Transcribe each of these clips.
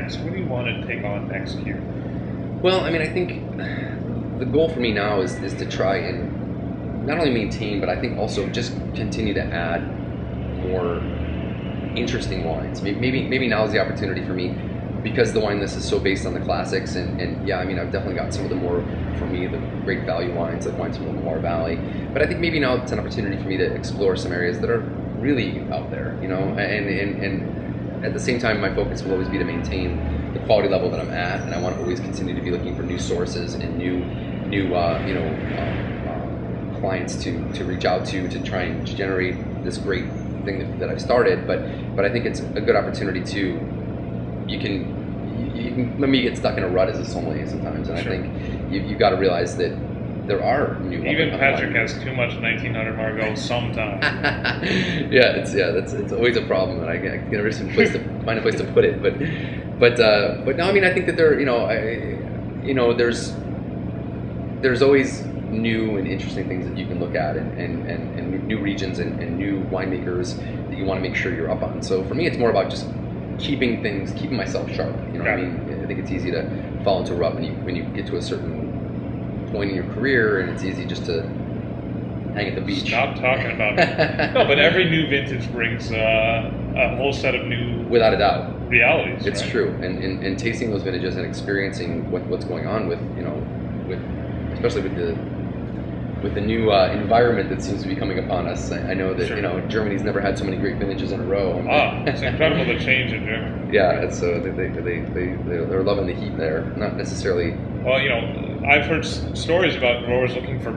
next? What do you want to take on next here? Well, I mean, I think the goal for me now is to try and not only maintain, but I think also just continue to add more interesting wines. Maybe now is the opportunity for me, because the wine list is so based on the classics, and yeah, I mean, I've definitely got some of the more, for me, the great value wines, like wines from the Loire Valley. But I think maybe now it's an opportunity for me to explore some areas that are really out there, you know, and at the same time, my focus will always be to maintain the quality level that I'm at, and I want to always continue to be looking for new sources and new clients to reach out to try and generate this great thing that I've started. But I think it's a good opportunity to, you can maybe get stuck in a rut as a sommelier sometimes, and sure. I think you've got to realize that there are new. Even Patrick has too much 1900 Margaux sometimes. It's always a problem, and I can never find a place to put it. But no, I mean, I think that there's always new and interesting things that you can look at, and new regions and new winemakers that you want to make sure you're up on. So for me, it's more about just keeping myself sharp. You know what I mean? I think it's easy to fall into a rut when you get to a certain point in your career, and it's easy just to hang at the beach. Stop talking about it. No, but every new vintage brings a whole set of new, without a doubt, realities. It's right? true, and tasting those vintages and experiencing what's going on with especially with the new environment that seems to be coming upon us. I know that sure. Germany's never had so many great vintages in a row. It's incredible the change in Germany. Yeah, it's they're loving the heat there, not necessarily. Well, I've heard stories about growers looking for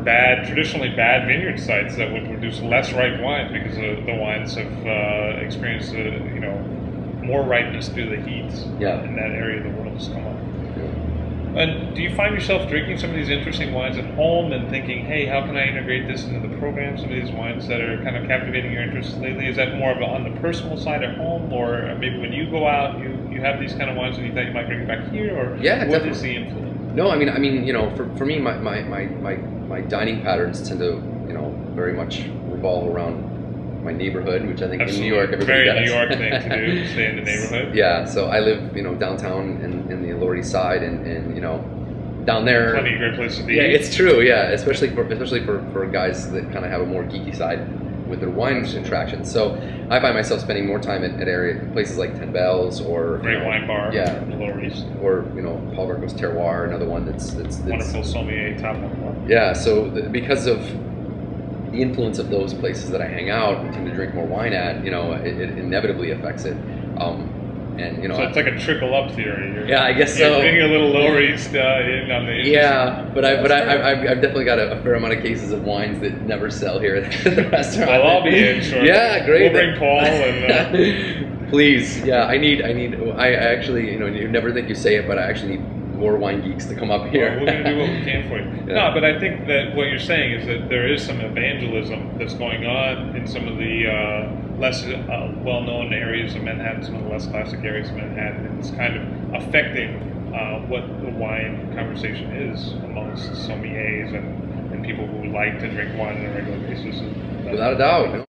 traditionally bad vineyard sites that would produce less ripe wines because the wines have experienced more ripeness through the heat in that area of the world has come up. And do you find yourself drinking some of these interesting wines at home and thinking, hey, how can I integrate this into the program? Some of these wines that are kind of captivating your interest lately, is that more of on the personal side at home, or maybe when you go out, you have these kind of wines and you thought you might bring it back here, or what definitely. Is the influence? No, I mean, for me, my dining patterns tend to, very much revolve around my neighborhood, which I think Absolutely. in New York everybody does. Very New York thing to do, stay in the neighborhood. Yeah, so I live, downtown in the Lower East Side, and down there. Plenty of great places to be. Yeah, it's true. Yeah, especially for guys that kind of have a more geeky side with their wine attractions. So I find myself spending more time at places like Ten Bells or Great Wine Bar. Yeah, in the Lower East. Or Paul Greco's Terroir, another one that's wonderful sommelier top one. Yeah, so because of the influence of those places that I hang out and tend to drink more wine at, it inevitably affects it. So it's like a trickle up theory. I guess so. You're bringing a little Lower East in on the. Yeah, but I've definitely got a fair amount of cases of wines that never sell here at the restaurant. Well, I'll be in shortly. Yeah, great. We'll bring Paul and. Please, yeah, I actually, you never think you say it, but I actually need more wine geeks to come up here. Well, we're going to do what we can for you. Yeah. No, but I think that what you're saying is that there is some evangelism that's going on in some of the less well-known areas of Manhattan, some of the less classic areas of Manhattan, and it's kind of affecting what the wine conversation is amongst sommeliers and people who like to drink wine on a regular basis. Without a doubt.